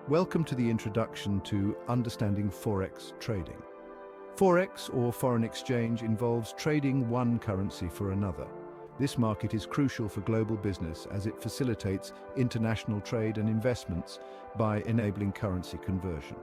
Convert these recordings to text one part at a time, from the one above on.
Welcome to the introduction to understanding Forex trading. Forex, or foreign exchange, involves trading one currency for another. This market is crucial for global business as it facilitates international trade and investments by enabling currency conversion.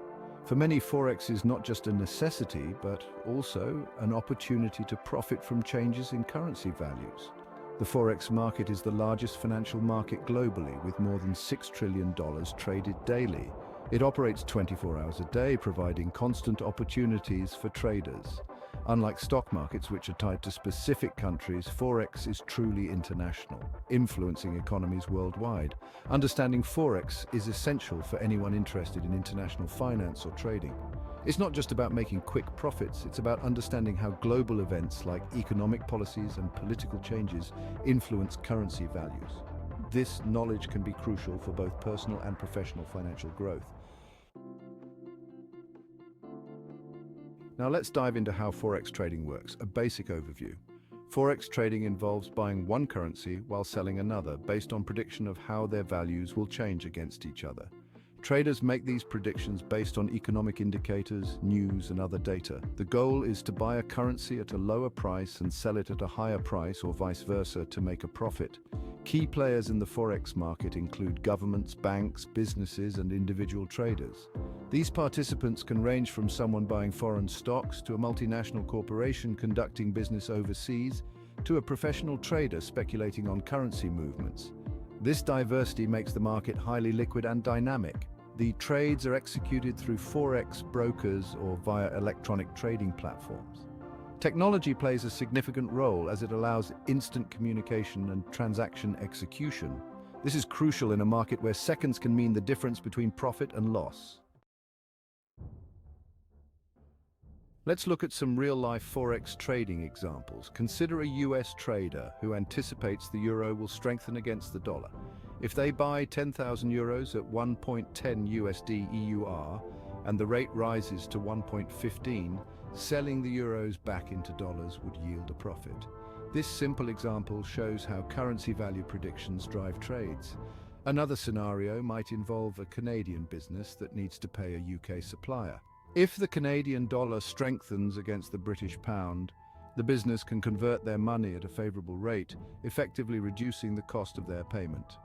For many, Forex is not just a necessity, but also an opportunity to profit from changes in currency values. The Forex market is the largest financial market globally, with more than $6 trillion traded daily. It operates 24 hours a day, providing constant opportunities for traders. Unlike stock markets, which are tied to specific countries, Forex is truly international, influencing economies worldwide. Understanding Forex is essential for anyone interested in international finance or trading. It's not just about making quick profits, it's about understanding how global events like economic policies and political changes influence currency values. This knowledge can be crucial for both personal and professional financial growth. Now let's dive into how Forex trading works, a basic overview. Forex trading involves buying one currency while selling another, based on prediction of how their values will change against each other. Traders make these predictions based on economic indicators, news, and other data. The goal is to buy a currency at a lower price and sell it at a higher price, or vice versa, to make a profit. Key players in the Forex market include governments, banks, businesses, and individual traders. These participants can range from someone buying foreign stocks to a multinational corporation conducting business overseas to a professional trader speculating on currency movements. This diversity makes the market highly liquid and dynamic. The trades are executed through Forex brokers or via electronic trading platforms. Technology plays a significant role as it allows instant communication and transaction execution. This is crucial in a market where seconds can mean the difference between profit and loss. Let's look at some real-life Forex trading examples. Consider a US trader who anticipates the euro will strengthen against the dollar. If they buy 10,000 euros at 1.10 USD EUR and the rate rises to 1.15, selling the euros back into dollars would yield a profit. This simple example shows how currency value predictions drive trades. Another scenario might involve a Canadian business that needs to pay a UK supplier. If the Canadian dollar strengthens against the British pound, the business can convert their money at a favorable rate, effectively reducing the cost of their payment.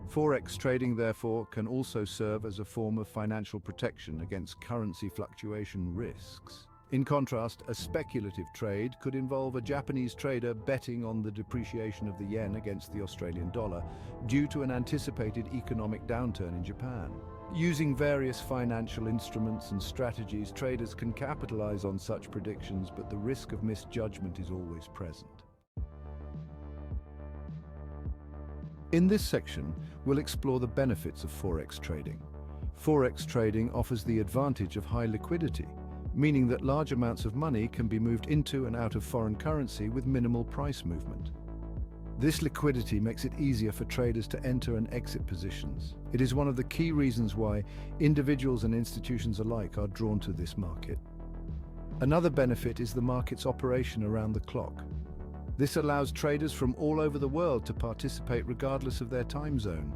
Forex trading, therefore, can also serve as a form of financial protection against currency fluctuation risks. In contrast, a speculative trade could involve a Japanese trader betting on the depreciation of the yen against the Australian dollar due to an anticipated economic downturn in Japan. Using various financial instruments and strategies, traders can capitalize on such predictions, but the risk of misjudgment is always present. In this section, we'll explore the benefits of Forex trading. Forex trading offers the advantage of high liquidity, meaning that large amounts of money can be moved into and out of foreign currency with minimal price movement. This liquidity makes it easier for traders to enter and exit positions. It is one of the key reasons why individuals and institutions alike are drawn to this market. Another benefit is the market's operation around the clock. This allows traders from all over the world to participate regardless of their time zone.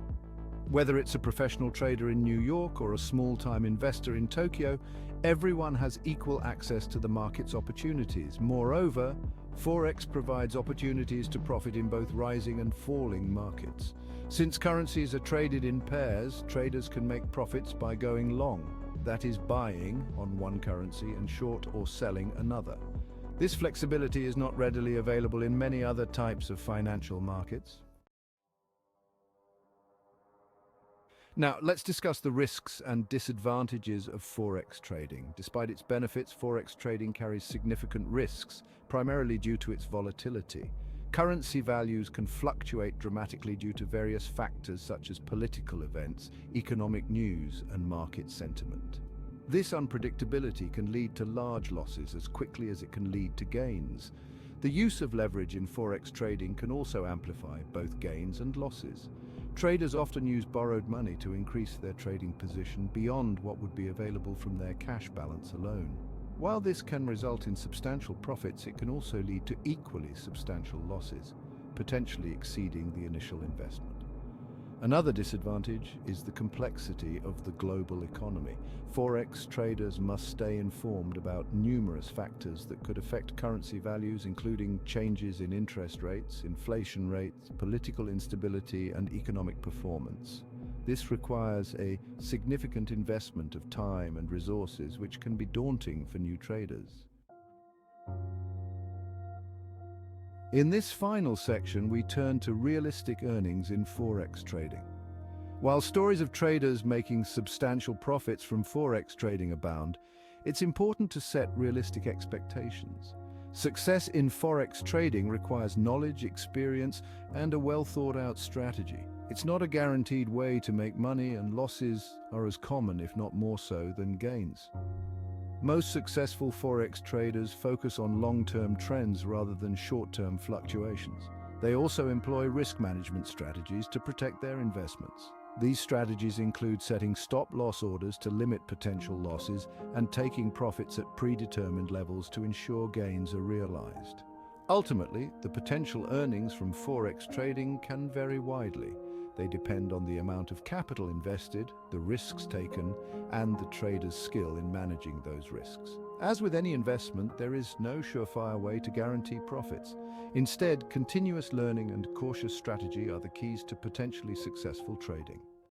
Whether it's a professional trader in New York or a small-time investor in Tokyo, everyone has equal access to the market's opportunities. Moreover, Forex provides opportunities to profit in both rising and falling markets. Since currencies are traded in pairs, traders can make profits by going long, that is, buying on one currency and short or selling another. This flexibility is not readily available in many other types of financial markets. Now, let's discuss the risks and disadvantages of Forex trading. Despite its benefits, Forex trading carries significant risks, primarily due to its volatility. Currency values can fluctuate dramatically due to various factors such as political events, economic news, and market sentiment. This unpredictability can lead to large losses as quickly as it can lead to gains. The use of leverage in Forex trading can also amplify both gains and losses. Traders often use borrowed money to increase their trading position beyond what would be available from their cash balance alone. While this can result in substantial profits, it can also lead to equally substantial losses, potentially exceeding the initial investment. Another disadvantage is the complexity of the global economy. Forex traders must stay informed about numerous factors that could affect currency values, including changes in interest rates, inflation rates, political instability, and economic performance. This requires a significant investment of time and resources, which can be daunting for new traders. In this final section, we turn to realistic earnings in Forex trading. While stories of traders making substantial profits from Forex trading abound, it's important to set realistic expectations. Success in Forex trading requires knowledge, experience, and a well-thought-out strategy. It's not a guaranteed way to make money, and losses are as common, if not more so, than gains. Most successful Forex traders focus on long-term trends rather than short-term fluctuations. They also employ risk management strategies to protect their investments. These strategies include setting stop-loss orders to limit potential losses and taking profits at predetermined levels to ensure gains are realized. Ultimately, the potential earnings from Forex trading can vary widely. They depend on the amount of capital invested, the risks taken, and the trader's skill in managing those risks. As with any investment, there is no surefire way to guarantee profits. Instead, continuous learning and cautious strategy are the keys to potentially successful trading.